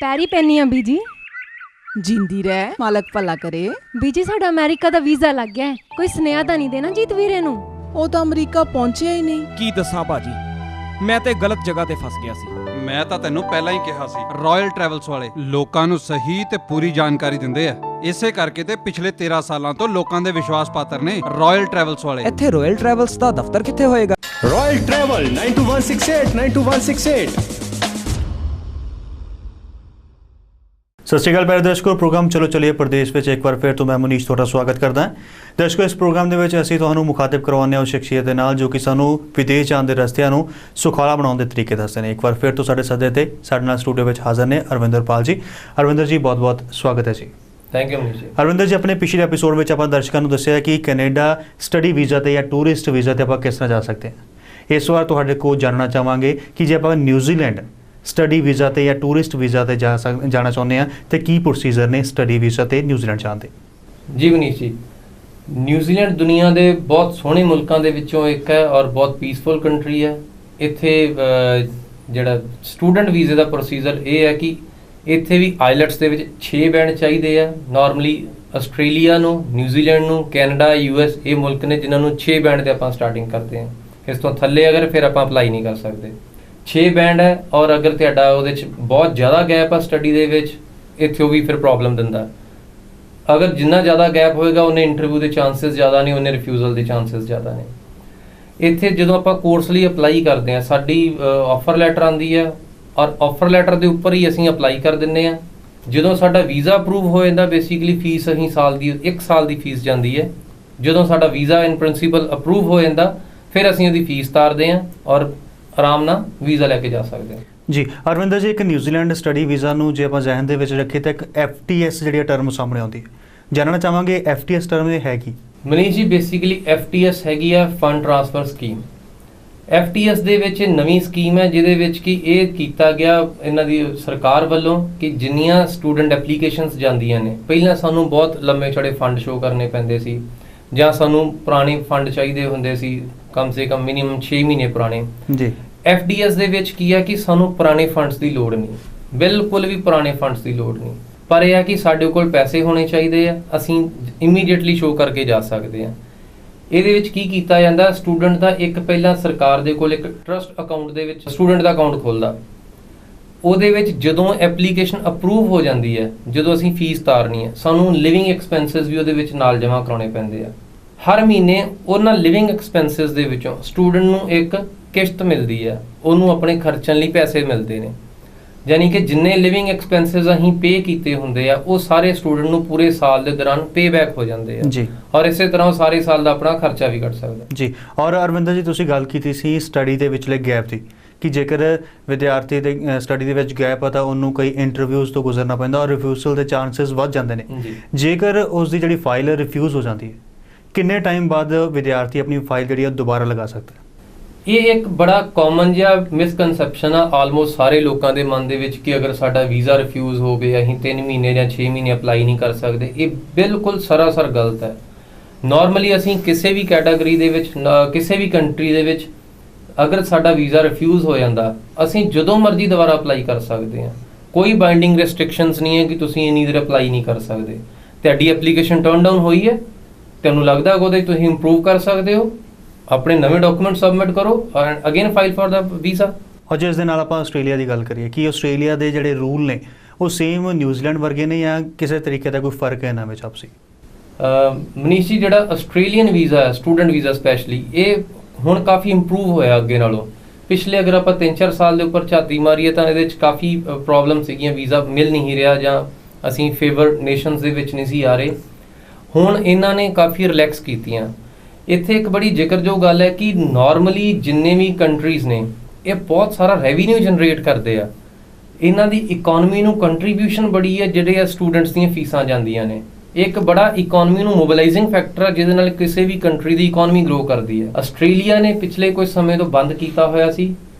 ਪੈਰੀ ਪੈਨੀ ਆ ਬੀਜੀ। ਜਿੰਦੀ ਰਹਿ, ਮਾਲਕ ਭਲਾ ਕਰੇ। ਬੀਜੀ ਸਾਡਾ ਅਮਰੀਕਾ ਦਾ ਵੀਜ਼ਾ ਲੱਗ ਗਿਆ, ਕੋਈ ਸੁਨੇਹਾ ਤਾਂ ਨਹੀਂ ਦੇਣਾ ਜੀਤ ਵੀਰੇ ਨੂੰ? ਉਹ ਤਾਂ ਅਮਰੀਕਾ ਪਹੁੰਚਿਆ ਹੀ ਨਹੀਂ। ਕੀ ਦੱਸਾਂ ਭਾਜੀ, ਮੈਂ ਤੇ ਗਲਤ ਜਗ੍ਹਾ ਤੇ ਫਸ ਗਿਆ ਸੀ। ਮੈਂ ਤਾਂ ਤੈਨੂੰ ਪਹਿਲਾਂ ਹੀ ਕਿਹਾ ਸੀ, ਰਾਇਲ ਟਰੈਵਲਸ ਵਾਲੇ ਲੋਕਾਂ ਨੂੰ ਸਹੀ ਤੇ ਪੂਰੀ ਜਾਣਕਾਰੀ ਦਿੰਦੇ ਆ। ਇਸੇ ਕਰਕੇ ਤੇ ਪਿਛਲੇ 13 ਸਾਲਾਂ ਤੋਂ ਲੋਕਾਂ ਦੇ ਵਿਸ਼ਵਾਸ ਪਾਤਰ ਨੇ ਰਾਇਲ ਟਰੈਵਲਸ ਵਾਲੇ। ਇੱਥੇ ਰਾਇਲ ਟਰੈਵਲਸ ਦਾ ਦਫ਼ਤਰ ਕਿੱਥੇ ਹੋਏਗਾ? Royal Travel 92168 92168। ਸਤਿ ਸ਼੍ਰੀ ਅਕਾਲ ਪਿਆਰੇ ਦਰਸ਼ਕੋ, ਪ੍ਰੋਗਰਾਮ ਚਲੋ ਚਲੀਏ ਪ੍ਰਦੇਸ਼ ਵਿੱਚ ਇੱਕ ਵਾਰ ਫਿਰ ਤੋਂ ਮੈਂ ਮਨੀਸ਼ ਤੁਹਾਡਾ ਸਵਾਗਤ ਕਰਦਾ ਹਾਂ। ਦਰਸ਼ਕੋ, ਇਸ ਪ੍ਰੋਗਰਾਮ ਦੇ ਵਿੱਚ ਅਸੀਂ ਤੁਹਾਨੂੰ ਮੁਖਾਤਿਬ ਕਰਵਾਉਂਦੇ ਹਾਂ ਉਸ ਸ਼ਖਸੀਅਤ ਦੇ ਨਾਲ ਜੋ ਕਿ ਸਾਨੂੰ ਵਿਦੇਸ਼ ਜਾਣ ਦੇ ਰਸਤਿਆਂ ਨੂੰ ਸੁਖਾਲਾ ਬਣਾਉਣ ਦੇ ਤਰੀਕੇ ਦੱਸਦੇ ਨੇ। ਇੱਕ ਵਾਰ ਫਿਰ ਤੋਂ ਸਾਡੇ ਸੱਦੇ ਤੇ ਸਾਡੇ ਨਾਲ ਸਟੂਡੀਓ ਵਿੱਚ ਹਾਜ਼ਰ ਨੇ ਅਰਵਿੰਦਰ ਪਾਲ ਜੀ। ਅਰਵਿੰਦਰ ਜੀ, ਬਹੁਤ ਬਹੁਤ ਸਵਾਗਤ ਹੈ ਜੀ। ਥੈਂਕ ਯੂ ਮਨੀਸ਼ ਜੀ। ਅਰਵਿੰਦਰ ਜੀ, ਆਪਣੇ ਪਿਛਲੇ ਐਪੀਸੋਡ ਵਿੱਚ ਆਪਾਂ ਦਰਸ਼ਕਾਂ ਨੂੰ ਦੱਸਿਆ ਕਿ ਕੈਨੇਡਾ ਸਟੱਡੀ ਵੀਜ਼ਾ ਤੇ ਜਾਂ ਟੂਰਿਸਟ ਵੀਜ਼ਾ ਤੇ ਆਪਾਂ ਕਿਸ ਤਰ੍ਹਾਂ ਜਾ ਸਕਦੇ ਹਾਂ। ਇਸ ਵਾਰ ਤੁਹਾਡੇ ਕੋਲ ਜਾਣਨਾ ਚਾਹਾਂਗੇ ਕਿ ਜੇ ਆਪਾਂ ਨਿਊਜ਼ੀਲੈਂਡ ਸਟੱਡੀ ਵੀਜ਼ਾ ਤੇ ਜਾਂ ਟੂਰਿਸਟ ਵੀਜ਼ਾ ਤੇ ਜਾਣਾ ਚਾਹੁੰਦੇ ਆ ਤੇ ਕੀ ਪ੍ਰੋਸੀਜਰ ਨੇ ਸਟੱਡੀ ਵੀਜ਼ਾ ਤੇ ਨਿਊਜ਼ੀਲੈਂਡ ਜਾਣ ਦੇ? ਜੀ ਮਨੀਸ਼ ਜੀ, ਨਿਊਜ਼ੀਲੈਂਡ ਦੁਨੀਆ ਦੇ ਬਹੁਤ ਸੋਹਣੇ ਮੁਲਕਾਂ ਦੇ ਵਿੱਚੋਂ ਇੱਕ ਹੈ ਔਰ ਬਹੁਤ ਪੀਸਫੁਲ ਕੰਟਰੀ ਹੈ। ਇੱਥੇ ਜਿਹੜਾ ਸਟੂਡੈਂਟ ਵੀਜ਼ੇ ਦਾ ਪ੍ਰੋਸੀਜਰ ਇਹ ਹੈ ਕਿ ਇੱਥੇ ਵੀ ਆਈਲੈਟਸ ਦੇ ਵਿੱਚ 6 ਬੈਂਡ ਚਾਹੀਦੇ ਆ। ਨਾਰਮਲੀ ਆਸਟ੍ਰੇਲੀਆ ਨੂੰ, ਨਿਊਜ਼ੀਲੈਂਡ ਨੂੰ, ਕੈਨੇਡਾ, US ਇਹ ਮੁਲਕ ਨੇ ਜਿਨ੍ਹਾਂ ਨੂੰ 6 ਬੈਂਡ ਤੇ ਆਪਾਂ ਸਟਾਰਟਿੰਗ ਕਰਦੇ ਹਾਂ। ਇਸ ਤੋਂ ਥੱਲੇ ਅਗਰ ਫਿਰ ਆਪਾਂ ਅਪਲਾਈ ਨਹੀਂ ਕਰ ਸਕਦੇ। 6 ਬੈਂਡ ਹੈ ਔਰ ਅਗਰ ਤੁਹਾਡਾ ਉਹਦੇ 'ਚ ਬਹੁਤ ਜ਼ਿਆਦਾ ਗੈਪ ਆ ਸਟੱਡੀ ਦੇ ਵਿੱਚ, ਇੱਥੇ ਉਹ ਵੀ ਫਿਰ ਪ੍ਰੋਬਲਮ ਦਿੰਦਾ। ਅਗਰ ਜਿੰਨਾ ਜ਼ਿਆਦਾ ਗੈਪ ਹੋਏਗਾ ਉਹਨੇ ਇੰਟਰਵਿਊ ਦੇ ਚਾਂਸਸ ਜ਼ਿਆਦਾ ਨੇ, ਉਹਨੇ ਰਿਫਿਊਜ਼ਲ ਦੇ ਚਾਂਸਸ ਜ਼ਿਆਦਾ ਨੇ। ਇੱਥੇ ਜਦੋਂ ਆਪਾਂ ਕੋਰਸ ਲਈ ਅਪਲਾਈ ਕਰਦੇ ਹਾਂ, ਸਾਡੀ ਆਫਰ ਲੈਟਰ ਆਉਂਦੀ ਹੈ ਔਰ ਆਫਰ ਲੈਟਰ ਦੇ ਉੱਪਰ ਹੀ ਅਸੀਂ ਅਪਲਾਈ ਕਰ ਦਿੰਦੇ ਹਾਂ। ਜਦੋਂ ਸਾਡਾ ਵੀਜ਼ਾ ਅਪਰੂਵ ਹੋ ਜਾਂਦਾ, ਬੇਸਿਕਲੀ ਫੀਸ ਅਸੀਂ ਇੱਕ ਸਾਲ ਦੀ ਫੀਸ ਜਾਂਦੀ ਹੈ। ਜਦੋਂ ਸਾਡਾ ਵੀਜ਼ਾ ਇਨ ਪ੍ਰਿੰਸੀਪਲ ਅਪਰੂਵ ਹੋ ਜਾਂਦਾ, ਫਿਰ ਅਸੀਂ ਉਹਦੀ ਫੀਸ ਤਾਰਦੇ ਹਾਂ ਔਰ ਆਰਾਮ ਨਾਲ ਵੀਜ਼ਾ ਲੈ ਕੇ ਜਾ ਸਕਦੇ ਹਾਂ। ਜੀ ਅਰਵਿੰਦਰ ਜੀ, ਇੱਕ ਨਿਊਜ਼ੀਲੈਂਡ ਸਟੱਡੀ ਵੀਜ਼ਾ ਨੂੰ ਜੇ ਆਪਾਂ ਜ਼ਿਹਨ ਦੇ ਵਿੱਚ ਰੱਖੀਏ ਤਾਂ ਇੱਕ FTS ਜਿਹੜੀ ਟਰਮ ਸਾਹਮਣੇ ਆਉਂਦੀ ਹੈ। ਜਾਣਨਾ ਚਾਹਾਂਗੇ FTS ਟਰਮ ਇਹ ਹੈ ਕੀ? ਮਨੀਸ਼ ਜੀ, ਬੇਸਿਕਲੀ FTS ਹੈਗੀ ਆ ਫੰਡ ਟ੍ਰਾਂਸਫਰ ਸਕੀਮ। FTS ਦੇ ਵਿੱਚ ਨਵੀਂ ਸਕੀਮ ਹੈ ਜਿਹਦੇ ਵਿੱਚ ਕਿ ਇਹ ਕੀਤਾ ਗਿਆ ਇਹਨਾਂ ਦੀ ਸਰਕਾਰ ਵੱਲੋਂ ਕਿ ਜਿੰਨੀਆਂ ਸਟੂਡੈਂਟ ਐਪਲੀਕੇਸ਼ਨਸ ਜਾਂਦੀਆਂ ਨੇ, ਪਹਿਲਾਂ ਸਾਨੂੰ ਬਹੁਤ ਲੰਮੇ ਚੌੜੇ ਫੰਡ ਸ਼ੋਅ ਕਰਨੇ ਪੈਂਦੇ ਸੀ ਜਾਂ ਸਾਨੂੰ ਪੁਰਾਣੇ ਫੰਡ ਚਾਹੀਦੇ ਹੁੰਦੇ ਸੀ, ਕਮ ਸੇ ਕਮ ਮਿਨੀਮਮ 6 ਮਹੀਨੇ ਪੁਰਾਣੇ। ਜੀ FTS ਦੇ ਵਿੱਚ ਕੀ ਹੈ ਕਿ ਸਾਨੂੰ ਪੁਰਾਣੇ ਫੰਡਸ ਦੀ ਲੋੜ ਨਹੀਂ, ਬਿਲਕੁਲ ਵੀ ਪੁਰਾਣੇ ਫੰਡਸ ਦੀ ਲੋੜ ਨਹੀਂ। ਪਰ ਇਹ ਹੈ ਕਿ ਸਾਡੇ ਕੋਲ ਪੈਸੇ ਹੋਣੇ ਚਾਹੀਦੇ ਆ, ਅਸੀਂ ਇਮੀਡੀਏਟਲੀ ਸ਼ੋਅ ਕਰਕੇ ਜਾ ਸਕਦੇ ਹਾਂ। ਇਹਦੇ ਵਿੱਚ ਕੀ ਕੀਤਾ ਜਾਂਦਾ, ਸਟੂਡੈਂਟ ਦਾ ਇੱਕ ਪਹਿਲਾਂ ਸਰਕਾਰ ਦੇ ਕੋਲ ਇੱਕ ਟਰਸਟ ਅਕਾਊਂਟ ਦੇ ਵਿੱਚ ਸਟੂਡੈਂਟ ਦਾ ਅਕਾਊਂਟ ਖੁੱਲ੍ਹਦਾ। ਉਹਦੇ ਵਿੱਚ ਜਦੋਂ ਐਪਲੀਕੇਸ਼ਨ ਅਪਰੂਵ ਹੋ ਜਾਂਦੀ ਹੈ, ਜਦੋਂ ਅਸੀਂ ਫੀਸ ਤਾਰਨੀ ਹੈ, ਸਾਨੂੰ ਲਿਵਿੰਗ ਐਕਸਪੈਂਸਿਸ ਵੀ ਉਹਦੇ ਵਿੱਚ ਨਾਲ ਜਮ੍ਹਾਂ ਕਰਾਉਣੇ ਪੈਂਦੇ ਆ। ਹਰ ਮਹੀਨੇ ਉਹਨਾਂ ਲਿਵਿੰਗ ਐਕਸਪੈਂਸਿਸ ਦੇ ਵਿੱਚੋਂ ਸਟੂਡੈਂਟ ਨੂੰ ਇੱਕ ਕਿਸ਼ਤ ਮਿਲਦੀ ਹੈ, ਉਹਨੂੰ ਆਪਣੇ ਖਰਚਣ ਲਈ ਪੈਸੇ ਮਿਲਦੇ ਨੇ। ਯਾਨੀ ਕਿ ਜਿੰਨੇ ਲਿਵਿੰਗ ਐਕਸਪੈਂਸਿਸ ਅਸੀਂ ਪੇ ਕੀਤੇ ਹੁੰਦੇ ਆ, ਉਹ ਸਾਰੇ ਸਟੂਡੈਂਟ ਨੂੰ ਪੂਰੇ ਸਾਲ ਦੇ ਦੌਰਾਨ ਪੇ ਬੈਕ ਹੋ ਜਾਂਦੇ ਆ ਜੀ। ਔਰ ਇਸੇ ਤਰ੍ਹਾਂ ਉਹ ਸਾਰੇ ਸਾਲ ਦਾ ਆਪਣਾ ਖਰਚਾ ਵੀ ਕੱਢ ਸਕਦਾ ਜੀ। ਔਰ ਅਰਵਿੰਦਰ ਜੀ, ਤੁਸੀਂ ਗੱਲ ਕੀਤੀ ਸੀ ਸਟੱਡੀ ਦੇ ਵਿਚਲੇ ਗੈਪ ਦੀ ਕਿ ਜੇਕਰ ਵਿਦਿਆਰਥੀ ਦੇ ਸਟੱਡੀ ਦੇ ਵਿੱਚ ਗੈਪ ਆ ਤਾਂ ਉਹਨੂੰ ਕਈ ਇੰਟਰਵਿਊਜ਼ ਤੋਂ ਗੁਜ਼ਰਨਾ ਪੈਂਦਾ ਔਰ ਰਿਫਿਊਜ਼ਲ ਦੇ ਚਾਂਸਸ ਵੱਧ ਜਾਂਦੇ ਨੇ। ਜੇਕਰ ਉਸ ਦੀ ਜਿਹੜੀ ਫਾਈਲ ਰਿਫਿਊਜ਼ ਹੋ ਜਾਂਦੀ ਹੈ, ਕਿੰਨੇ ਟਾਈਮ ਬਾਅਦ ਵਿਦਿਆਰਥੀ ਆਪਣੀ ਫਾਈਲ ਜਿਹੜੀ ਦੁਬਾਰਾ ਲਗਾ ਸਕਦਾ? ਇਹ ਇੱਕ ਬੜਾ ਕਾਮਨ ਜਿਹਾ ਮਿਸਕਨਸੈਪਸ਼ਨ ਆ ਆਲਮੋਸਟ ਸਾਰੇ ਲੋਕਾਂ ਦੇ ਮਨ ਦੇ ਵਿੱਚ ਕਿ ਅਗਰ ਸਾਡਾ ਵੀਜ਼ਾ ਰਿਫਿਊਜ਼ ਹੋ ਗਿਆ, ਅਸੀਂ 3 ਮਹੀਨੇ ਜਾਂ 6 ਮਹੀਨੇ ਅਪਲਾਈ ਨਹੀਂ ਕਰ ਸਕਦੇ। ਇਹ ਬਿਲਕੁਲ ਸਰਾਸਰ ਗਲਤ ਹੈ। ਨਾਰਮਲੀ ਅਸੀਂ ਕਿਸੇ ਵੀ ਕੈਟਾਗਰੀ ਦੇ ਵਿੱਚ, ਕਿਸੇ ਵੀ ਕੰਟਰੀ ਦੇ ਵਿੱਚ ਅਗਰ ਸਾਡਾ ਵੀਜ਼ਾ ਰਿਫਿਊਜ਼ ਹੋ ਜਾਂਦਾ, ਅਸੀਂ ਜਦੋਂ ਮਰਜ਼ੀ ਦੁਬਾਰਾ ਅਪਲਾਈ ਕਰ ਸਕਦੇ ਹਾਂ। ਕੋਈ ਬਾਈਂਡਿੰਗ ਰੈਸਟ੍ਰਿਕਸ਼ਨਸ ਨਹੀਂ ਹੈ ਕਿ ਤੁਸੀਂ ਇੰਨੀ ਦੇਰ ਅਪਲਾਈ ਨਹੀਂ ਕਰ ਸਕਦੇ। ਤੁਹਾਡੀ ਐਪਲੀਕੇਸ਼ਨ ਟਰਨ ਡਾਊਨ ਹੋਈ ਹੈ, ਤੁਹਾਨੂੰ ਲੱਗਦਾ ਉਹਦੇ ਤੁਸੀਂ ਇੰਪਰੂਵ ਕਰ ਸਕਦੇ ਹੋ, ਆਪਣੇ ਨਵੇਂ ਡਾਕੂਮੈਂਟ ਸਬਮਿਟ ਕਰੋ and again file for the visa. ਔਰ ਜਿਸ ਦੇ ਨਾਲ ਆਪਾਂ ਆਸਟ੍ਰੇਲੀਆ ਦੀ ਗੱਲ ਕਰੀਏ, ਕਿ ਆਸਟ੍ਰੇਲੀਆ ਦੇ ਜਿਹੜੇ ਰੂਲ ਨੇ ਉਹ ਸੇਮ ਨਿਊਜ਼ੀਲੈਂਡ ਵਰਗੇ ਨੇ ਜਾਂ ਕਿਸੇ ਤਰੀਕੇ ਦਾ ਕੋਈ ਫਰਕ ਹੈ ਇਹਨਾਂ ਵਿੱਚ ਆਪਸੀ? ਮਨੀਸ਼ ਜੀ, ਜਿਹੜਾ ਆਸਟ੍ਰੇਲੀਅਨ ਵੀਜ਼ਾ ਹੈ, ਸਟੂਡੈਂਟ ਵੀਜ਼ਾ ਸਪੈਸ਼ਲੀ, ਇਹ ਹੁਣ ਕਾਫੀ ਇੰਪਰੂਵ ਹੋਇਆ ਅੱਗੇ ਨਾਲੋਂ। ਪਿਛਲੇ ਅਗਰ ਆਪਾਂ 3-4 ਸਾਲ ਦੇ ਉੱਪਰ ਝਾਤੀ ਮਾਰੀਏ ਤਾਂ ਇਹਦੇ ਵਿੱਚ ਕਾਫੀ ਪ੍ਰੋਬਲਮ ਸੀਗੀਆਂ, ਵੀਜ਼ਾ ਮਿਲ ਨਹੀਂ ਰਿਹਾ ਜਾਂ ਅਸੀਂ ਫੇਵਰ ਨੇਸ਼ਨਸ ਦੇ ਵਿੱਚ ਨਹੀਂ ਸੀ ਆ ਰਹੇ। ਹੁਣ ਇਹਨਾਂ ਨੇ ਕਾਫੀ ਰਿਲੈਕਸ ਕੀਤੀਆਂ। ਇੱਥੇ ਇੱਕ ਬੜੀ ਜ਼ਿਕਰਯੋਗ ਗੱਲ ਹੈ ਕਿ ਨਾਰਮਲੀ ਜਿੰਨੇ ਵੀ ਕੰਟਰੀਜ਼ ਨੇ ਇਹ ਬਹੁਤ ਸਾਰਾ ਰੈਵਨਿਊ ਜਨਰੇਟ ਕਰਦੇ ਆ। ਇਹਨਾਂ ਦੀ ਇਕਨੋਮੀ ਨੂੰ ਕੰਟਰੀਬਿਊਸ਼ਨ ਬੜੀ ਹੈ, ਜਿਹੜੇ ਆ ਸਟੂਡੈਂਟਸ ਦੀਆਂ ਫੀਸਾਂ ਜਾਂਦੀਆਂ ਨੇ। ਇੱਕ ਬੜਾ ਇਕਨੋਮੀ ਨੂੰ ਮੋਬਿਲਾਈਜ਼ਿੰਗ ਫੈਕਟਰ ਹੈ ਜਿਹਦੇ ਨਾਲ ਕਿਸੇ ਵੀ ਕੰਟਰੀ ਦੀ ਇਕਨੋਮੀ ਗਰੋ ਕਰਦੀ ਹੈ। ਆਸਟ੍ਰੇਲੀਆ ਨੇ ਪਿਛਲੇ ਕੁਝ ਸਮੇਂ ਤੋਂ ਬੰਦ ਕੀਤਾ ਹੋਇਆ ਸੀ,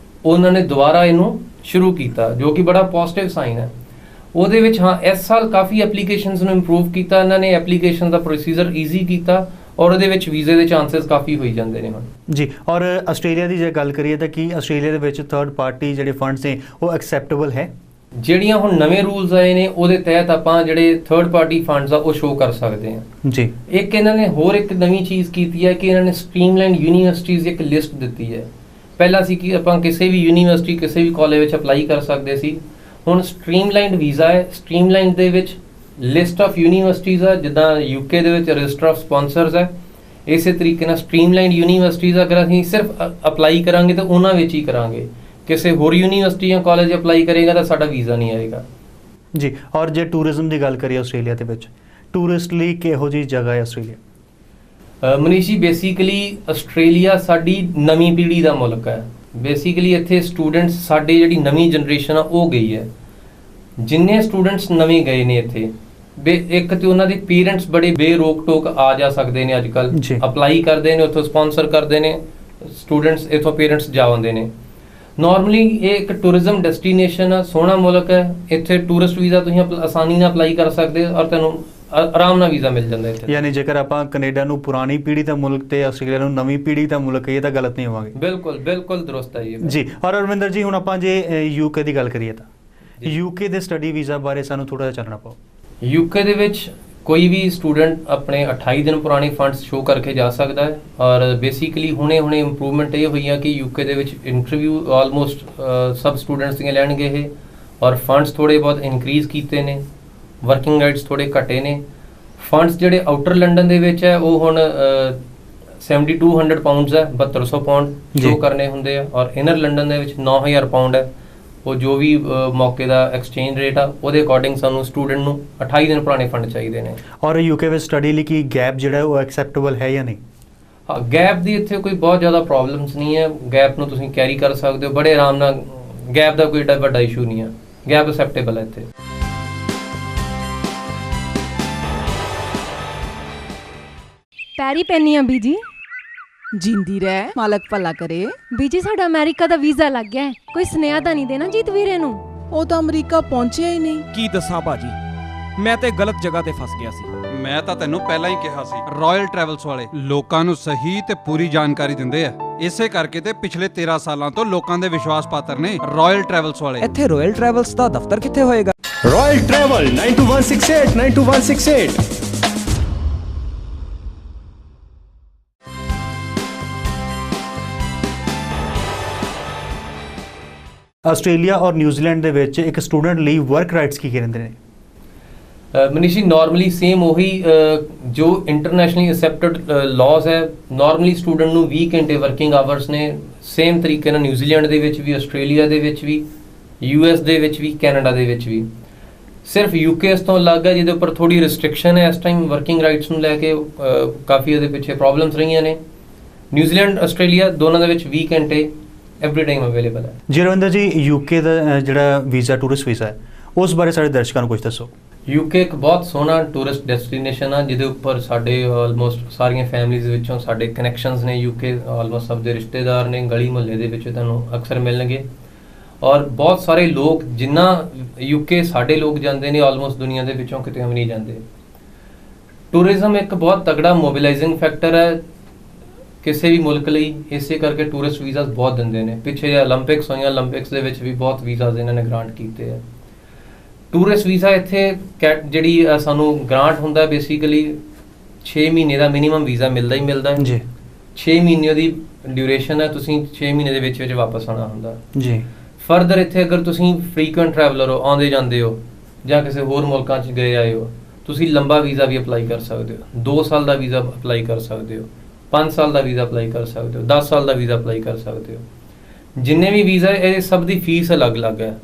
ਉਹਨਾਂ ਨੇ ਦੁਬਾਰਾ ਇਹਨੂੰ ਸ਼ੁਰੂ ਕੀਤਾ ਜੋ ਕਿ ਬੜਾ ਪੋਜ਼ਿਟਿਵ ਸਾਈਨ ਹੈ। ਉਹਦੇ ਵਿੱਚ ਹਾਂ, ਇਸ ਸਾਲ ਕਾਫੀ ਐਪਲੀਕੇਸ਼ਨਸ ਨੂੰ ਇੰਪਰੂਵ ਕੀਤਾ ਇਹਨਾਂ ਨੇ, ਐਪਲੀਕੇਸ਼ਨ ਦਾ ਪ੍ਰੋਸੀਜਰ ਈਜ਼ੀ ਕੀਤਾ ਔਰ ਉਹਦੇ ਵਿੱਚ ਵੀਜ਼ੇ ਦੇ ਚਾਂਸਸ ਕਾਫੀ ਹੋਈ ਜਾਂਦੇ ਨੇ ਹੁਣ ਜੀ। ਔਰ ਆਸਟ੍ਰੇਲੀਆ ਦੀ ਜੇ ਗੱਲ ਕਰੀਏ ਤਾਂ ਕੀ ਆਸਟ੍ਰੇਲੀਆ ਦੇ ਵਿੱਚ ਥਰਡ ਪਾਰਟੀ ਜਿਹੜੇ ਫੰਡਸ ਨੇ ਉਹ ਐਕਸੈਪਟੇਬਲ ਹੈ? ਜਿਹੜੀਆਂ ਹੁਣ ਨਵੇਂ ਰੂਲਸ ਆਏ ਨੇ ਉਹਦੇ ਤਹਿਤ ਆਪਾਂ ਜਿਹੜੇ ਥਰਡ ਪਾਰਟੀ ਫੰਡਸ ਆ ਉਹ ਸ਼ੋਅ ਕਰ ਸਕਦੇ ਹਾਂ। ਜੀ ਇੱਕ ਇਹਨਾਂ ਨੇ ਹੋਰ ਇੱਕ ਨਵੀਂ ਚੀਜ਼ ਕੀਤੀ ਹੈ ਕਿ ਇਹਨਾਂ ਨੇ ਸਟ੍ਰੀਮਲਾਈਨ ਯੂਨੀਵਰਸਿਟੀਜ਼ ਦੀ ਇੱਕ ਲਿਸਟ ਦਿੱਤੀ ਹੈ। ਪਹਿਲਾਂ ਸੀ ਕਿ ਆਪਾਂ ਕਿਸੇ ਵੀ ਯੂਨੀਵਰਸਿਟੀ ਕਿਸੇ ਵੀ ਕਾਲਜ ਵਿੱਚ ਅਪਲਾਈ ਕਰ ਸਕਦੇ ਸੀ, ਹੁਣ ਸਟ੍ਰੀਮਲਾਈਨਡ ਵੀਜ਼ਾ ਹੈ। ਸਟ੍ਰੀਮਲਾਈਨਡ ਦੇ ਵਿੱਚ ਲਿਸਟ ਆਫ ਯੂਨੀਵਰਸਿਟੀਜ਼ ਆ, ਜਿੱਦਾਂ UK ਦੇ ਵਿੱਚ ਰਜਿਸਟਰ ਆਫ ਸਪਾਂਸਰਸ ਹੈ, ਇਸੇ ਤਰੀਕੇ ਨਾਲ ਸਟ੍ਰੀਮਲਾਈਨਡ ਯੂਨੀਵਰਸਿਟੀਜ਼ ਅਗਰ ਅਸੀਂ ਸਿਰਫ ਅਪਲਾਈ ਕਰਾਂਗੇ ਤਾਂ ਉਹਨਾਂ ਵਿੱਚ ਹੀ ਕਰਾਂਗੇ, ਕਿਸੇ ਹੋਰ ਯੂਨੀਵਰਸਿਟੀ ਜਾਂ ਕਾਲਜ ਅਪਲਾਈ ਕਰੇਗਾ ਤਾਂ ਸਾਡਾ ਵੀਜ਼ਾ ਨਹੀਂ ਆਏਗਾ। ਜੀ ਔਰ ਜੇ ਟੂਰਿਜ਼ਮ ਦੀ ਗੱਲ ਕਰੀਏ ਆਸਟ੍ਰੇਲੀਆ ਦੇ ਵਿੱਚ, ਟੂਰਿਸਟ ਲਈ ਕਿਹੋ ਜਿਹੀ ਜਗ੍ਹਾ ਹੈ ਆਸਟ੍ਰੇਲੀਆ? ਮਨੀਸ਼ ਜੀ, ਬੇਸਿਕਲੀ ਆਸਟ੍ਰੇਲੀਆ ਸਾਡੀ ਨਵੀਂ ਪੀੜ੍ਹੀ ਦਾ ਮੁਲਕ ਹੈ। ਬੇਸਿਕਲੀ ਇੱਥੇ ਸਟੂਡੈਂਟਸ ਸਾਡੀ ਜਿਹੜੀ ਨਵੀਂ ਜਨਰੇਸ਼ਨ ਆ ਉਹ ਗਈ ਹੈ। ਜਿੰਨੇ ਸਟੂਡੈਂਟਸ ਨਵੇਂ ਗਏ ਨੇ ਇੱਥੇ, ਇੱਕ ਤੇ ਉਹਨਾਂ ਦੇ ਪੇਰੈਂਟਸ ਬੜੇ ਬੇਰੋਕ ਟੋਕ ਆ ਜਾ ਸਕਦੇ ਨੇ, ਅੱਜ ਕੱਲ ਅਪਲਾਈ ਕਰਦੇ ਨੇ, ਉੱਥੋਂ ਸਪਾਂਸਰ ਕਰਦੇ ਨੇ ਸਟੂਡੈਂਟਸ, ਇੱਥੋਂ ਪੇਰੈਂਟਸ ਜਾ ਆਉਂਦੇ ਨੇ। ਨਾਰਮਲੀ ਇਹ ਇੱਕ ਟੂਰਿਜ਼ਮ ਡੈਸਟੀਨੇਸ਼ਨ ਆ, ਸੋਹਣਾ ਮੁਲਕ ਹੈ। ਇੱਥੇ ਟੂਰਿਸਟ ਵੀਜ਼ਾ ਤੁਸੀਂ ਆਸਾਨੀ ਨਾਲ ਅਪਲਾਈ ਕਰ ਸਕਦੇ ਹੋ ਔਰ ਤੁਹਾਨੂੰ ਆਰਾਮ ਨਾਲ ਵੀਜ਼ਾ ਮਿਲ ਜਾਂਦਾ ਇੱਥੇ। ਯਾਨੀ ਜੇਕਰ ਆਪਾਂ ਕੈਨੇਡਾ ਨੂੰ ਪੁਰਾਣੀ ਪੀੜ੍ਹੀ ਦਾ ਮੁਲਕ ਤੇ ਆਸਟ੍ਰੇਲੀਆ ਨੂੰ ਨਵੀਂ ਪੀੜ੍ਹੀ ਦਾ ਮੁਲਕ ਇਹ ਤਾਂ ਗਲਤ ਨਹੀਂ ਹੋਵਾਂਗੇ। ਬਿਲਕੁਲ ਬਿਲਕੁਲ ਦਰੁਸਤ ਹੈ ਇਹ ਜੀ। ਔਰ ਅਰਵਿੰਦਰ ਜੀ, ਹੁਣ ਆਪਾਂ ਜੇ UK ਦੀ ਗੱਲ ਕਰੀਏ ਤਾਂ UK ਦੇ ਸਟੱਡੀ ਵੀਜ਼ਾ ਬਾਰੇ ਸਾਨੂੰ ਥੋੜਾ ਜਿਹਾ ਚਾਨਣਾ ਪਾਓ। UK ਦੇ ਵਿੱਚ ਕੋਈ ਵੀ ਸਟੂਡੈਂਟ ਆਪਣੇ 28 ਦਿਨ ਪੁਰਾਣੇ ਫੰਡਸ ਸ਼ੋਅ ਕਰਕੇ ਜਾ ਸਕਦਾ ਹੈ ਔਰ ਬੇਸਿਕਲੀ ਹੁਣੇ ਇੰਪਰੂਵਮੈਂਟ ਇਹ ਹੋਈ ਆ ਕਿ UK ਦੇ ਵਿੱਚ ਇੰਟਰਵਿਊ ਆਲਮੋਸਟ ਸਭ ਸਟੂਡੈਂਟਸ ਦੀਆਂ ਲੈਣਗੇ ਇਹ, ਔਰ ਫੰਡਸ ਥੋੜੇ ਬਹੁਤ ਇਨਕਰੀਜ਼ ਕੀਤੇ ਨੇ, ਵਰਕਿੰਗ ਰਾਈਟਸ ਥੋੜੇ ਘਟੇ ਨੇ। ਫੰਡਸ ਜਿਹੜੇ ਆਊਟਰ ਲੰਡਨ ਦੇ ਵਿੱਚ ਹੈ ਉਹ ਹੁਣ 7200 ਪਾਉਂਡਸ ਹੈ, 7200 ਪਾਉਂਡ ਸ਼ੋਅ ਕਰਨੇ ਹੁੰਦੇ ਆ, ਔਰ ਇਨਰ ਲੰਡਨ ਦੇ ਵਿੱਚ 9000 ਪਾਉਂਡ ਹੈ। ਉਹ ਜੋ ਵੀ ਮੌਕੇ ਦਾ ਐਕਸਚੇਂਜ ਰੇਟ ਆ ਉਹਦੇ ਅਕੋਰਡਿੰਗ ਸਾਨੂੰ ਸਟੂਡੈਂਟ ਨੂੰ 28 ਦਿਨ ਪੁਰਾਣੇ ਫੰਡ ਚਾਹੀਦੇ ਨੇ। ਔਰ UK ਵਿੱਚ ਸਟੱਡੀ ਲਈ ਕੀ ਗੈਪ ਜਿਹੜਾ ਉਹ ਐਕਸੈਪਟੇਬਲ ਹੈ ਜਾਂ ਨਹੀਂ? ਹਾਂ, ਗੈਪ ਦੀ ਇੱਥੇ ਕੋਈ ਬਹੁਤ ਜ਼ਿਆਦਾ ਪ੍ਰੋਬਲਮਸ ਨਹੀਂ ਹੈ। ਗੈਪ ਨੂੰ ਤੁਸੀਂ ਕੈਰੀ ਕਰ ਸਕਦੇ ਹੋ ਬੜੇ ਆਰਾਮ ਨਾਲ, ਗੈਪ ਦਾ ਕੋਈ ਏਡਾ ਵੱਡਾ ਇਸ਼ੂ ਨਹੀਂ ਹੈ, ਗੈਪ ਐਕਸੈਪਟੇਬਲ ਹੈ ਇੱਥੇ। ਪੈਰੀ ਪੈਨੀ ਆ ਬੀਜੀ। ਜਿੰਦੀ ਰਹਿ, ਮਾਲਕ ਭਲਾ ਕਰੇ। ਬੀਜੀ ਸਾਡਾ ਅਮਰੀਕਾ ਦਾ ਵੀਜ਼ਾ ਲੱਗ ਗਿਆ ਹੈ, ਕੋਈ ਸੁਨੇਹਾ ਤਾਂ ਨਹੀਂ ਦੇਣਾ ਜੀਤ ਵੀਰੇ ਨੂੰ? ਉਹ ਤਾਂ ਅਮਰੀਕਾ ਪਹੁੰਚਿਆ ਹੀ ਨਹੀਂ। ਕੀ ਦੱਸਾਂ ਬਾਜੀ, ਮੈਂ ਤੇ ਗਲਤ ਜਗ੍ਹਾ ਤੇ ਫਸ ਗਿਆ ਸੀ। ਮੈਂ ਤਾਂ ਤੈਨੂੰ ਪਹਿਲਾਂ ਹੀ ਕਿਹਾ ਸੀ, ਰਾਇਲ ਟਰੈਵਲਸ ਵਾਲੇ ਲੋਕਾਂ ਨੂੰ ਸਹੀ ਤੇ ਪੂਰੀ ਜਾਣਕਾਰੀ ਦਿੰਦੇ ਆ। ਇਸੇ ਕਰਕੇ ਤੇ ਪਿਛਲੇ 13 ਸਾਲਾਂ ਤੋਂ ਲੋਕਾਂ ਦੇ ਵਿਸ਼ਵਾਸ ਪਾਤਰ ਨੇ ਰਾਇਲ ਟਰੈਵਲਸ ਵਾਲੇ। ਇੱਥੇ ਰਾਇਲ ਟਰੈਵਲਸ ਦਾ ਦਫ਼ਤਰ ਕਿੱਥੇ ਹੋਏਗਾ? Royal Travel 92168 92168। ਆਸਟ੍ਰੇਲੀਆ ਔਰ ਨਿਊਜ਼ੀਲੈਂਡ ਦੇ ਵਿੱਚ ਇੱਕ ਸਟੂਡੈਂਟ ਲਈ ਵਰਕ ਰਾਈਟਸ ਕੀ ਕਹਿੰਦੇ ਨੇ? ਮਨੀਸ਼ੀ, ਨਾਰਮਲੀ ਸੇਮ ਉਹੀ ਜੋ ਇੰਟਰਨੈਸ਼ਨਲੀ ਅਸੈਪਟਡ ਲਾਜ਼ ਹੈ। ਨਾਰਮਲੀ ਸਟੂਡੈਂਟ ਨੂੰ 20 ਘੰਟੇ ਵਰਕਿੰਗ ਆਵਰਸ ਨੇ, ਸੇਮ ਤਰੀਕੇ ਨਾਲ ਨਿਊਜ਼ੀਲੈਂਡ ਦੇ ਵਿੱਚ ਵੀ, ਆਸਟ੍ਰੇਲੀਆ ਦੇ ਵਿੱਚ ਵੀ, US ਦੇ ਵਿੱਚ ਵੀ, ਕੈਨੇਡਾ ਦੇ ਵਿੱਚ ਵੀ। ਸਿਰਫ UK ਇਸ ਤੋਂ ਅਲੱਗ ਹੈ, ਜਿਹਦੇ ਉੱਪਰ ਥੋੜੀ ਰਿਸਟ੍ਰਿਕਸ਼ਨ ਹੈ ਇਸ ਟਾਈਮ ਵਰਕਿੰਗ ਰਾਈਟਸ ਨੂੰ ਲੈ ਕੇ, ਕਾਫੀ ਉਹਦੇ ਪਿੱਛੇ ਪ੍ਰੋਬਲਮਸ ਰਹੀਆਂ ਨੇ। ਨਿਊਜ਼ੀਲੈਂਡ ਆਸਟ੍ਰੇਲੀਆ ਦੋਨਾਂ ਦੇ ਵਿੱਚ 20 ਘੰਟੇ ਐਵਰੀ ਟਾਈਮ ਅਵੇਲੇਬਲ ਹੈ। ਜੀ ਰਵਿੰਦਰ ਜੀ, UK ਦਾ ਜਿਹੜਾ ਵੀਜ਼ਾ ਟੂਰਿਸਟ ਵੀਜ਼ਾ ਹੈ ਉਸ ਬਾਰੇ ਸਾਡੇ ਦਰਸ਼ਕਾਂ ਨੂੰ ਕੁਝ ਦੱਸੋ। UK ਇੱਕ ਬਹੁਤ ਸੋਹਣਾ ਟੂਰਿਸਟ ਡੈਸਟੀਨੇਸ਼ਨ ਆ, ਜਿਹਦੇ ਉੱਪਰ ਸਾਡੇ ਆਲਮੋਸਟ ਸਾਰੀਆਂ ਫੈਮਿਲੀਜ਼ ਵਿੱਚੋਂ ਸਾਡੇ ਕਨੈਕਸ਼ਨਸ ਨੇ। UK ਆਲਮੋਸਟ ਸਭ ਦੇ ਰਿਸ਼ਤੇਦਾਰ ਨੇ, ਗਲੀ ਮੁਹੱਲੇ ਦੇ ਵਿੱਚ ਤੁਹਾਨੂੰ ਅਕਸਰ ਮਿਲਣਗੇ, ਔਰ ਬਹੁਤ ਸਾਰੇ ਲੋਕ ਜਿੰਨਾ UK ਸਾਡੇ ਲੋਕ ਜਾਂਦੇ ਨੇ ਆਲਮੋਸਟ ਦੁਨੀਆ ਦੇ ਵਿੱਚੋਂ ਕਿਤੇ ਵੀ ਨਹੀਂ ਜਾਂਦੇ। ਟੂਰਿਜ਼ਮ ਇੱਕ ਬਹੁਤ ਤਗੜਾ ਮੋਬਿਲਾਈਜ਼ਿੰਗ ਫੈਕਟਰ ਹੈ ਕਿਸੇ ਵੀ ਮੁਲਕ ਲਈ, ਇਸੇ ਕਰਕੇ ਟੂਰਿਸਟ ਵੀਜ਼ਾਸ ਬਹੁਤ ਦਿੰਦੇ ਨੇ। ਪਿੱਛੇ ਜੇ 올림픽ਸ ਹੋਈਆਂ, 올림픽ਸ ਦੇ ਵਿੱਚ ਵੀ ਬਹੁਤ ਵੀਜ਼ਾਸ ਇਹਨਾਂ ਨੇ ਗ੍ਰਾਂਟ ਕੀਤੇ ਆ। ਟੂਰਿਸਟ ਵੀਜ਼ਾ ਇੱਥੇ ਜਿਹੜੀ ਸਾਨੂੰ ਗ੍ਰਾਂਟ ਹੁੰਦਾ ਬੇਸਿਕਲੀ 6 ਮਹੀਨੇ ਦਾ ਮਿਨੀਮਮ ਵੀਜ਼ਾ ਮਿਲਦਾ ਹੀ ਮਿਲਦਾ ਹੈ ਜੀ। 6 ਮਹੀਨੇ ਦੀ ਡਿਊਰੇਸ਼ਨ ਹੈ, ਤੁਸੀਂ 6 ਮਹੀਨੇ ਦੇ ਵਿੱਚ ਵਾਪਸ ਆਉਣਾ ਹੁੰਦਾ ਜੀ। ਫਰਦਰ ਇੱਥੇ ਅਗਰ ਤੁਸੀਂ ਫ੍ਰੀਕੁਐਂਟ ਟਰੈਵਲਰ ਹੋ, ਆਉਂਦੇ ਜਾਂਦੇ ਹੋ, ਜਾਂ ਕਿਸੇ ਹੋਰ ਮੁਲਕਾਂ 'ਚ ਗਏ ਆਏ ਹੋ, ਤੁਸੀਂ ਲੰਬਾ ਵੀਜ਼ਾ ਵੀ ਅਪਲਾਈ ਕਰ ਸਕਦੇ ਹੋ। 2 ਸਾਲ ਦਾ ਵੀਜ਼ਾ ਅਪਲਾਈ ਕਰ ਸਕਦੇ ਹੋ, 5 ਸਾਲ ਦਾ ਵੀਜ਼ਾ ਅਪਲਾਈ ਕਰ ਸਕਦੇ ਹੋ, 10 ਸਾਲ ਦਾ ਵੀਜ਼ਾ ਅਪਲਾਈ ਕਰ ਸਕਦੇ ਹੋ। ਜਿੰਨੇ ਵੀ ਵੀਜ਼ਾ ਇਹ ਸਭ ਦੀ ਫੀਸ ਅਲੱਗ-ਅਲੱਗ ਹੈ।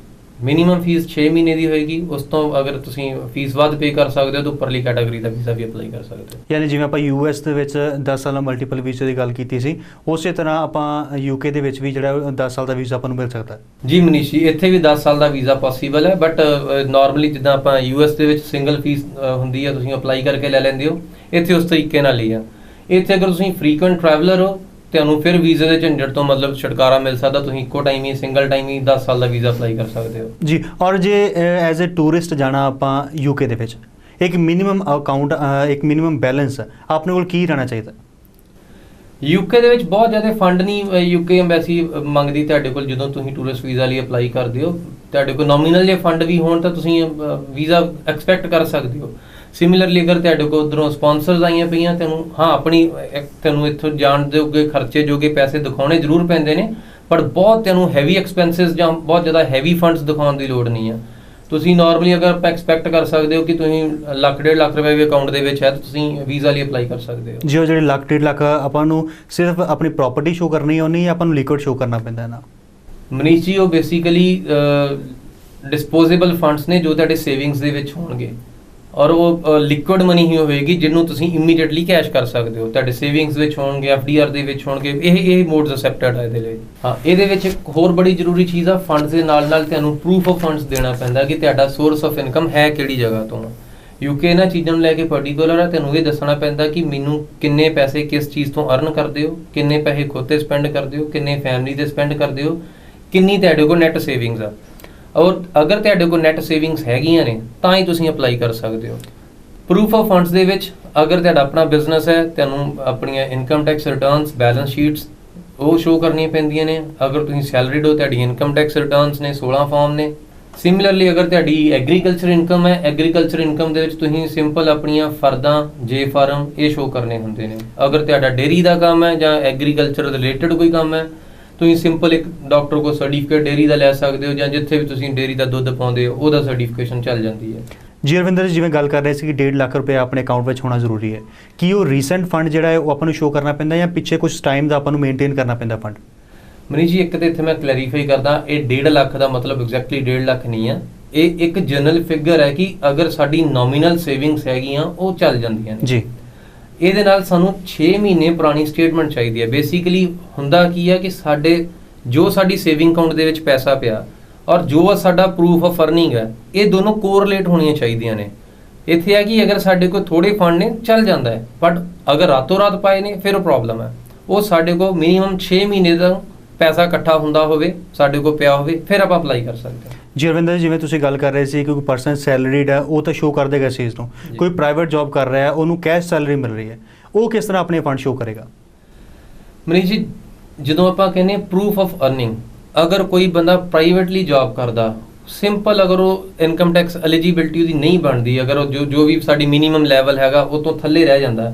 ਮਿਨੀਮਮ ਫੀਸ 6 ਮਹੀਨੇ ਦੀ ਹੋਏਗੀ, ਉਸ ਤੋਂ ਅਗਰ ਤੁਸੀਂ ਫੀਸ ਵੱਧ ਪੇ ਕਰ ਸਕਦੇ ਹੋ ਤਾਂ ਉੱਪਰਲੀ ਕੈਟਾਗਰੀ ਦਾ ਵੀਜ਼ਾ ਵੀ ਅਪਲਾਈ ਕਰ ਸਕਦੇ ਹੋ। ਯਾਨੀ ਜਿਵੇਂ ਆਪਾਂ US ਦੇ ਵਿੱਚ 10 ਸਾਲਾਂ ਮਲਟੀਪਲ ਵੀਜ਼ੇ ਦੀ ਗੱਲ ਕੀਤੀ ਸੀ, ਉਸੇ ਤਰ੍ਹਾਂ ਆਪਾਂ UK ਦੇ ਵਿੱਚ ਵੀ ਜਿਹੜਾ 10 ਸਾਲ ਦਾ ਵੀਜ਼ਾ ਆਪਾਂ ਨੂੰ ਮਿਲ ਸਕਦਾ ਹੈ ਜੀ ਮਨੀਸ਼ੀ। ਇੱਥੇ ਵੀ 10 ਸਾਲ ਦਾ ਵੀਜ਼ਾ ਪੋਸੀਬਲ ਹੈ, ਬਟ ਨਾਰਮਲੀ ਜਿੱਦਾਂ ਆਪਾਂ US ਦੇ ਵਿੱਚ ਸਿੰਗਲ ਫੀਸ ਹੁੰਦੀ ਹੈ, ਤੁਸੀਂ ਅਪਲਾਈ ਕਰਕੇ ਲੈ ਲੈਂਦੇ ਹੋ, ਇੱਥੇ ਉਸ ਤਰੀਕੇ ਨਾਲ ਹੀ ਆ। ਇੱਥੇ ਅਗਰ ਤੁਸੀਂ ਫ੍ਰੀਕੁਐਂਟ ਟਰੈਵਲਰ ਹੋ, ਤੁਹਾਨੂੰ ਫਿਰ ਵੀਜ਼ੇ ਦੇ ਝੰਜਟ ਤੋਂ ਮਤਲਬ ਛੁਟਕਾਰਾ ਮਿਲ ਸਕਦਾ। ਤੁਸੀਂ ਇੱਕੋ ਟਾਈਮ ਹੀ ਸਿੰਗਲ ਟਾਈਮ ਹੀ 10 ਸਾਲ ਦਾ ਵੀਜ਼ਾ ਅਪਲਾਈ ਕਰ ਸਕਦੇ ਹੋ ਜੀ। ਔਰ ਜੇ ਐਜ਼ ਅ ਟੂਰਿਸਟ ਜਾਣਾ ਆਪਾਂ UK ਦੇ ਵਿੱਚ, ਇੱਕ ਮਿਨੀਮਮ ਅਕਾਊਂਟ, ਇੱਕ ਮਿਨੀਮਮ ਬੈਲੈਂਸ ਆਪਣੇ ਕੋਲ ਕੀ ਰਹਿਣਾ ਚਾਹੀਦਾ? UK ਦੇ ਵਿੱਚ ਬਹੁਤ ਜ਼ਿਆਦਾ ਫੰਡ ਨਹੀਂ UK ਐਮਬੈਸੀ ਮੰਗਦੀ ਤੁਹਾਡੇ ਕੋਲ ਜਦੋਂ ਤੁਸੀਂ ਟੂਰਿਸਟ ਵੀਜ਼ਾ ਲਈ ਅਪਲਾਈ ਕਰਦੇ ਹੋ। ਤੁਹਾਡੇ ਕੋਲ ਨੋਮੀਨਲ ਜੇ ਫੰਡ ਵੀ ਹੋਣ ਤਾਂ ਤੁਸੀਂ ਵੀਜ਼ਾ ਐਕਸਪੈਕਟ ਕਰ ਸਕਦੇ ਹੋ। ਸਿਮਿਲਰਲੀ ਅਗਰ ਤੁਹਾਡੇ ਕੋਲ ਉਧਰੋਂ ਸਪਾਂਸਰਸ ਆਈਆਂ ਪਈਆਂ, ਤੈਨੂੰ ਤੈਨੂੰ ਇੱਥੋਂ ਜਾਣ ਜੋਗੇ ਖਰਚੇ ਜੋਗੇ ਪੈਸੇ ਦਿਖਾਉਣੇ ਜ਼ਰੂਰ ਪੈਂਦੇ ਨੇ, ਪਰ ਬਹੁਤ ਤੈਨੂੰ ਹੈਵੀ ਐਕਸਪੈਂਸਿਸ ਜਾਂ ਬਹੁਤ ਜ਼ਿਆਦਾ ਹੈਵੀ ਫੰਡਸ ਦਿਖਾਉਣ ਦੀ ਲੋੜ ਨਹੀਂ ਆ। ਤੁਸੀਂ ਨਾਰਮਲੀ ਅਗਰ ਆਪਾਂ ਐਕਸਪੈਕਟ ਕਰ ਸਕਦੇ ਹੋ ਕਿ ਤੁਸੀਂ ਲੱਖ 1.5 ਲੱਖ ਰੁਪਏ ਵੀ ਅਕਾਊਂਟ ਦੇ ਵਿੱਚ ਹੈ ਤਾਂ ਤੁਸੀਂ ਵੀਜ਼ਾ ਲਈ ਅਪਲਾਈ ਕਰ ਸਕਦੇ ਹੋ। ਜੀ ਉਹ ਜਿਹੜੇ ਲੱਖ 1.5 ਲੱਖ ਆਪਾਂ ਨੂੰ ਸਿਰਫ ਆਪਣੀ ਪ੍ਰਾਪਰਟੀ ਸ਼ੋ ਕਰਨੀ ਹੈ, ਉਹਨੀ ਆਪਾਂ ਨੂੰ ਲਿਕੁਇਡ ਸ਼ੋ ਕਰਨਾ ਪੈਂਦਾ ਹੈ ਨਾ? ਮਨੀਸ਼ ਜੀ, ਉਹ ਬੇਸਿਕਲੀ ਡਿਸਪੋਜ਼ੇਬਲ ਫੰਡਸ ਨੇ ਜੋ ਤੁਹਾਡੇ ਸੇਵਿੰਗਸ ਦੇ ਵਿੱਚ ਹੋਣਗੇ, ਔਰ ਉਹ ਲਿਕੁਇਡ ਮਨੀ ਹੀ ਹੋਵੇਗੀ ਜਿਹਨੂੰ ਤੁਸੀਂ ਇਮੀਡੀਏਟਲੀ ਕੈਸ਼ ਕਰ ਸਕਦੇ ਹੋ। ਤੁਹਾਡੇ ਸੇਵਿੰਗਸ ਵਿੱਚ ਹੋਣਗੇ, ਐਫਡੀਆਰ ਦੇ ਵਿੱਚ ਹੋਣਗੇ, ਇਹ ਮੋਡਸ ਅਸੈਪਟਡ ਹੈ ਇਹਦੇ ਲਈ। ਹਾਂ, ਇਹਦੇ ਵਿੱਚ ਇੱਕ ਹੋਰ ਬੜੀ ਜ਼ਰੂਰੀ ਚੀਜ਼ ਆ, ਫੰਡਸ ਦੇ ਨਾਲ ਨਾਲ ਤੁਹਾਨੂੰ ਪ੍ਰੂਫ ਆਫ ਫੰਡਸ ਦੇਣਾ ਪੈਂਦਾ ਕਿ ਤੁਹਾਡਾ ਸੋਰਸ ਆਫ ਇਨਕਮ ਹੈ ਕਿਹੜੀ ਜਗ੍ਹਾ ਤੋਂ। ਯੂਕੇ ਇਹਨਾਂ ਚੀਜ਼ਾਂ ਨੂੰ ਲੈ ਕੇ ਪਾਰਟਿਕੂਲਰ ਹੈ, ਤੁਹਾਨੂੰ ਇਹ ਦੱਸਣਾ ਪੈਂਦਾ ਕਿ ਮੈਨੂੰ ਕਿੰਨੇ ਪੈਸੇ ਕਿਸ ਚੀਜ਼ ਤੋਂ ਅਰਨ ਕਰਦੇ ਹੋ, ਕਿੰਨੇ ਪੈਸੇ ਖੁਦ ਤੇ ਸਪੈਂਡ ਕਰਦੇ ਹੋ, ਕਿੰਨੇ ਫੈਮਿਲੀ ਤੇ ਸਪੈਂਡ ਕਰਦੇ ਹੋ, ਕਿੰਨੀ ਤੁਹਾਡੇ ਕੋਲ ਨੈਟ ਸੇਵਿੰਗਸ ਆ। ਔਰ ਅਗਰ ਤੁਹਾਡੇ ਕੋਲ ਨੈਟ ਸੇਵਿੰਗਸ ਹੈਗੀਆਂ ਨੇ ਤਾਂ ਹੀ ਤੁਸੀਂ ਅਪਲਾਈ ਕਰ ਸਕਦੇ ਹੋ। ਪ੍ਰੂਫ ਆਫ ਫੰਡਸ ਦੇ ਵਿੱਚ ਅਗਰ ਤੁਹਾਡਾ ਆਪਣਾ ਬਿਜ਼ਨਸ ਹੈ, ਤੁਹਾਨੂੰ ਆਪਣੀਆਂ income tax returns, balance sheets ਉਹ ਸ਼ੋ ਕਰਨੀਆਂ ਪੈਂਦੀਆਂ ਨੇ। ਅਗਰ ਤੁਸੀਂ ਸੈਲਰੀਡ ਹੋ, ਤੁਹਾਡੀ ਇਨਕਮ ਟੈਕਸ ਰਿਟਰਨਸ ਨੇ 16 ਫਾਰਮ ਨੇ। ਸਿਮਿਲਰਲੀ ਅਗਰ ਤੁਹਾਡੀ ਐਗਰੀਕਲਚਰ ਇਨਕਮ ਹੈ, ਐਗਰੀਕਲਚਰ ਇਨਕਮ ਦੇ ਵਿੱਚ ਤੁਸੀਂ ਸਿੰਪਲ ਆਪਣੀਆਂ ਫਰਦਾਂ, ਜੇ ਫਾਰਮ ਇਹ ਸ਼ੋ ਕਰਨੇ ਹੁੰਦੇ ਨੇ। ਅਗਰ ਤੁਹਾਡਾ ਡੇਅਰੀ ਦਾ ਕੰਮ ਹੈ ਜਾਂ ਐਗਰੀਕਲਚਰ ਰਿਲੇਟਡ ਕੋਈ ਕੰਮ ਹੈ, ਤੁਸੀਂ ਸਿੰਪਲ ਇੱਕ ਡਾਕਟਰ ਕੋਲ ਸਰਟੀਫਿਕੇਟ ਡੇਅਰੀ ਦਾ ਲੈ ਸਕਦੇ ਹੋ, ਜਾਂ ਜਿੱਥੇ ਵੀ ਤੁਸੀਂ ਡੇਅਰੀ ਦਾ ਦੁੱਧ ਪਾਉਂਦੇ ਹੋ ਉਹਦਾ ਸਰਟੀਫਿਕੇਸ਼ਨ ਚੱਲ ਜਾਂਦੀ ਹੈ। ਜੀ ਅਰਵਿੰਦਰ ਜੀ, ਜਿਵੇਂ ਗੱਲ ਕਰ ਰਹੇ ਸੀ ਕਿ 1.5 ਲੱਖ ਰੁਪਏ ਆਪਣੇ ਅਕਾਊਂਟ ਵਿੱਚ ਹੋਣਾ ਜ਼ਰੂਰੀ ਹੈ, ਕੀ ਉਹ ਰੀਸੈਂਟ ਫੰਡ ਜਿਹੜਾ ਹੈ ਉਹ ਆਪਾਂ ਨੂੰ ਸ਼ੋ ਕਰਨਾ ਪੈਂਦਾ ਜਾਂ ਪਿੱਛੇ ਕੁਝ ਟਾਈਮ ਦਾ ਆਪਾਂ ਨੂੰ ਮੇਨਟੇਨ ਕਰਨਾ ਪੈਂਦਾ ਫੰਡ? ਮਨੀਸ਼ ਜੀ, ਇੱਕ ਤਾਂ ਇੱਥੇ ਮੈਂ ਕਲੈਰੀਫਾਈ ਕਰਦਾ, ਇਹ 1.5 ਲੱਖ ਦਾ ਮਤਲਬ ਐਗਜ਼ੈਕਟਲੀ 1.5 ਲੱਖ ਨਹੀਂ ਆ। ਇਹ ਇੱਕ ਜਨਰਲ ਫਿਗਰ ਹੈ ਕਿ ਅਗਰ ਸਾਡੀ ਨੋਮੀਨਲ ਸੇਵਿੰਗਸ ਹੈਗੀਆਂ ਉਹ ਚੱਲ ਜਾਂਦੀਆਂ ਨੇ ਜੀ। ਇਹਦੇ ਨਾਲ ਸਾਨੂੰ 6 ਮਹੀਨੇ ਪੁਰਾਣੀ ਸਟੇਟਮੈਂਟ ਚਾਹੀਦੀ ਹੈ। ਬੇਸਿਕਲੀ ਹੁੰਦਾ ਕੀ ਹੈ ਕਿ ਜੋ ਸਾਡੀ ਸੇਵਿੰਗ ਅਕਾਊਂਟ ਦੇ ਵਿੱਚ ਪੈਸਾ ਪਿਆ ਔਰ ਜੋ ਸਾਡਾ ਪ੍ਰੂਫ ਆਫ ਅਰਨਿੰਗ ਹੈ, ਇਹ ਦੋਨੋਂ ਕੋਰਿਲੇਟ ਹੋਣੀਆਂ ਚਾਹੀਦੀਆਂ ਨੇ। ਇੱਥੇ ਹੈ ਕਿ ਅਗਰ ਸਾਡੇ ਕੋਲ ਥੋੜੇ ਫੰਡ ਨੇ ਚੱਲ ਜਾਂਦਾ ਹੈ, ਬਟ ਅਗਰ ਰਾਤੋਂ ਰਾਤ ਪਾਏ ਨੇ ਫਿਰ ਉਹ ਪ੍ਰੋਬਲਮ ਹੈ। ਉਹ ਸਾਡੇ ਕੋਲ ਮਿਨੀਮਮ 6 ਮਹੀਨੇ ਦਾ ਪੈਸਾ ਇਕੱਠਾ ਹੁੰਦਾ ਹੋਵੇ, ਸਾਡੇ ਕੋਲ ਪਿਆ ਹੋਵੇ, ਫਿਰ ਆਪਾਂ ਅਪਲਾਈ ਕਰ ਸਕਦੇ ਹਾਂ। ਜੀ ਅਰਵਿੰਦਰ, ਜਿਵੇਂ ਤੁਸੀਂ ਗੱਲ ਕਰ ਰਹੇ ਸੀ ਕਿ ਕੋਈ ਪਰਸਨ ਸੈਲਰੀਡ ਹੈ ਉਹ ਤਾਂ ਸ਼ੋ ਕਰ ਦੇਗਾ ਇਸ ਚੀਜ਼ ਨੂੰ, ਕੋਈ ਪ੍ਰਾਈਵੇਟ ਜੌਬ ਕਰ ਰਿਹਾ ਹੈ ਉਹਨੂੰ ਕੈਸ਼ ਸੈਲਰੀ ਮਿਲ ਰਹੀ ਹੈ, ਉਹ ਕਿਸ ਤਰ੍ਹਾਂ ਆਪਣੇ ਫੰਡ ਸ਼ੋ ਕਰੇਗਾ? ਮਨੀਸ਼ ਜੀ, ਜਦੋਂ ਆਪਾਂ ਕਹਿੰਦੇ ਪ੍ਰੂਫ ਆਫ ਅਰਨਿੰਗ, ਅਗਰ ਕੋਈ ਬੰਦਾ ਪ੍ਰਾਈਵੇਟਲੀ ਜੌਬ ਕਰਦਾ, ਸਿੰਪਲ ਅਗਰ ਉਹ ਇਨਕਮ ਟੈਕਸ ਐਲੀਜੀਬਿਲਟੀ ਉਹਦੀ ਨਹੀਂ ਬਣਦੀ, ਅਗਰ ਉਹ ਜੋ ਵੀ ਸਾਡੀ ਮਿਨੀਮਮ ਲੈਵਲ ਹੈਗਾ ਉਹ ਤੋਂ ਥੱਲੇ ਰਹਿ ਜਾਂਦਾ,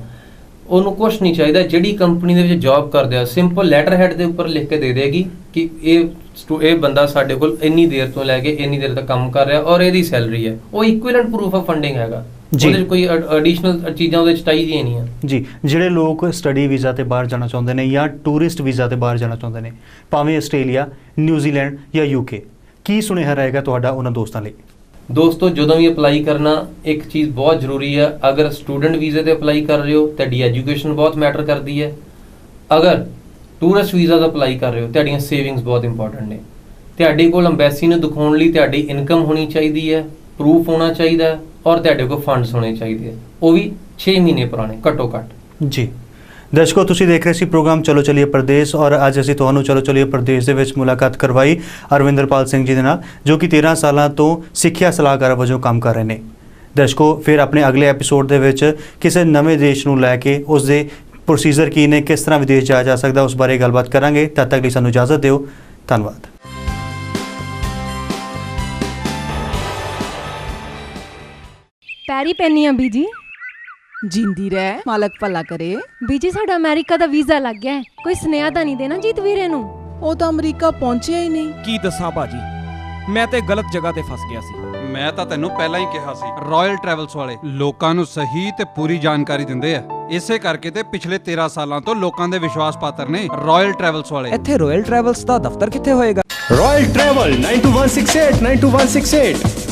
ਉਹਨੂੰ ਕੁਛ ਨਹੀਂ ਚਾਹੀਦਾ। ਜਿਹੜੀ ਕੰਪਨੀ ਦੇ ਵਿੱਚ ਜੌਬ ਕਰਦੇ ਆ, ਸਿੰਪਲ ਲੈਟਰ ਹੈਡ ਦੇ ਉੱਪਰ ਲਿਖ ਕੇ ਦੇ ਦੇਗੀ ਕਿ ਇਹ ਬੰਦਾ ਸਾਡੇ ਕੋਲ ਇੰਨੀ ਦੇਰ ਤੋਂ ਲੈ ਕੇ ਇੰਨੀ ਦੇਰ ਤੱਕ ਕੰਮ ਕਰ ਰਿਹਾ ਔਰ ਇਹਦੀ ਸੈਲਰੀ ਹੈ। ਉਹ ਇਕੁਇਵਲੈਂਟ ਪ੍ਰੂਫ ਆਫ ਫੰਡਿੰਗ ਹੈਗਾ, ਉਹਦੇ ਵਿੱਚ ਕੋਈ ਐਡੀਸ਼ਨਲ ਚੀਜ਼ਾਂ ਉਹਦੇ ਵਿੱਚ ਚਾਹੀਦੀਆਂ ਨਹੀਂ ਆ ਜੀ। ਜਿਹੜੇ ਲੋਕ ਸਟੱਡੀ ਵੀਜ਼ਾ ਤੇ ਬਾਹਰ ਜਾਣਾ ਚਾਹੁੰਦੇ ਨੇ ਜਾਂ ਟੂਰਿਸਟ ਵੀਜ਼ਾ ਤੇ ਬਾਹਰ ਜਾਣਾ ਚਾਹੁੰਦੇ ਨੇ, ਭਾਵੇਂ ਆਸਟ੍ਰੇਲੀਆ, ਨਿਊਜ਼ੀਲੈਂਡ ਜਾਂ ਯੂਕੇ, ਕੀ ਸੁਨੇਹਾ ਰਹੇਗਾ ਤੁਹਾਡਾ ਉਹਨਾਂ ਦੋਸਤਾਂ ਲਈ? ਦੋਸਤੋ, ਜਦੋਂ ਵੀ ਅਪਲਾਈ ਕਰਨਾ ਇੱਕ ਚੀਜ਼ ਬਹੁਤ ਜ਼ਰੂਰੀ ਹੈ। ਅਗਰ ਸਟੂਡੈਂਟ ਵੀਜ਼ੇ ਤੇ ਅਪਲਾਈ ਕਰ ਰਹੇ ਹੋ, ਤੁਹਾਡੀ ਐਜੂਕੇਸ਼ਨ ਬਹੁਤ ਮੈਟਰ ਕਰਦੀ ਹੈ। ਅਗਰ ਟੂਰਿਸਟ ਵੀਜ਼ਾ ਦਾ ਅਪਲਾਈ ਕਰ ਰਹੇ ਹੋ, ਤੁਹਾਡੀਆਂ ਸੇਵਿੰਗਸ ਬਹੁਤ ਇੰਪੋਰਟੈਂਟ ਨੇ। ਤੁਹਾਡੇ ਕੋਲ ਅੰਬੈਸੀ ਨੂੰ ਦਿਖਾਉਣ ਲਈ ਤੁਹਾਡੀ ਇਨਕਮ ਹੋਣੀ ਚਾਹੀਦੀ ਹੈ, ਪ੍ਰੂਫ ਹੋਣਾ ਚਾਹੀਦਾ ਹੈ ਔਰ ਤੁਹਾਡੇ ਕੋਲ ਫੰਡਸ ਹੋਣੇ ਚਾਹੀਦੇ, ਉਹ ਵੀ 6 ਮਹੀਨੇ ਪੁਰਾਣੇ ਘੱਟੋ ਘੱਟ ਜੀ। ਦਰਸ਼ਕੋ, ਤੁਸੀਂ ਦੇਖ ਰਹੇ ਸੀ ਪ੍ਰੋਗਰਾਮ ਚਲੋ ਚਲੀਏ ਪ੍ਰਦੇਸ਼, ਔਰ ਅੱਜ ਅਸੀਂ ਤੁਹਾਨੂੰ ਚਲੋ ਚਲੀਏ ਪ੍ਰਦੇਸ਼ ਦੇ ਵਿੱਚ ਮੁਲਾਕਾਤ ਕਰਵਾਈ ਅਰਵਿੰਦਰਪਾਲ ਸਿੰਘ ਜੀ ਦੇ ਨਾਲ, ਜੋ ਕਿ 13 ਸਾਲਾਂ ਤੋਂ ਸਿੱਖਿਆ ਸਲਾਹਕਾਰ ਵਜੋਂ ਕੰਮ ਕਰ ਰਹੇ ਨੇ। ਦਰਸ਼ਕੋ, ਫਿਰ ਆਪਣੇ ਅਗਲੇ ਐਪੀਸੋਡ ਦੇ ਵਿੱਚ ਕਿਸੇ ਨਵੇਂ ਦੇਸ਼ ਨੂੰ ਲੈ ਕੇ ਉਸ ਦੇ ਪ੍ਰੋਸੀਜਰ ਕੀ ਨੇ, ਕਿਸ ਤਰ੍ਹਾਂ ਵਿਦੇਸ਼ ਜਾਇਆ ਜਾ ਸਕਦਾ, ਉਸ ਬਾਰੇ ਗੱਲਬਾਤ ਕਰਾਂਗੇ। ਤਦ ਤੱਕ ਲਈ ਸਾਨੂੰ ਇਜਾਜ਼ਤ ਦਿਓ। ਧੰਨਵਾਦ। ਪੈਰੀ ਪੈਨੀਆਂ ਬੀਜੀ। ਜਿੰਦੀ ਰਹਿ, ਮਾਲਕ ਭਲਾ ਕਰੇ। ਬੀਜੀ, ਸਾਡਾ ਅਮਰੀਕਾ ਦਾ ਵੀਜ਼ਾ ਲੱਗ ਗਿਆ ਹੈ, ਕੋਈ ਸੁਨੇਹਾ ਤਾਂ ਨਹੀਂ ਦੇਣਾ ਜੀਤ ਵੀਰੇ ਨੂੰ? ਉਹ ਤਾਂ ਅਮਰੀਕਾ ਪਹੁੰਚਿਆ ਹੀ ਨਹੀਂ। ਕੀ ਦੱਸਾਂ ਭਾਜੀ, ਮੈਂ ਤੇ ਗਲਤ ਜਗ੍ਹਾ ਤੇ ਫਸ ਗਿਆ ਸੀ। ਮੈਂ ਤਾਂ ਤੈਨੂੰ ਪਹਿਲਾਂ ਹੀ ਕਿਹਾ ਸੀ, ਰਾਇਲ ਟਰੈਵਲਸ ਵਾਲੇ ਲੋਕਾਂ ਨੂੰ ਸਹੀ ਤੇ ਪੂਰੀ ਜਾਣਕਾਰੀ ਦਿੰਦੇ ਆ। ਇਸੇ ਕਰਕੇ ਤੇ ਪਿਛਲੇ 13 ਸਾਲਾਂ ਤੋਂ ਲੋਕਾਂ ਦੇ ਵਿਸ਼ਵਾਸ ਪਾਤਰ ਨੇ ਰਾਇਲ ਟਰੈਵਲਸ ਵਾਲੇ। ਇੱਥੇ ਰਾਇਲ ਟਰੈਵਲਸ ਦਾ ਦਫ਼ਤਰ ਕਿੱਥੇ ਹੋਏਗਾ? Royal Travel 92168 92168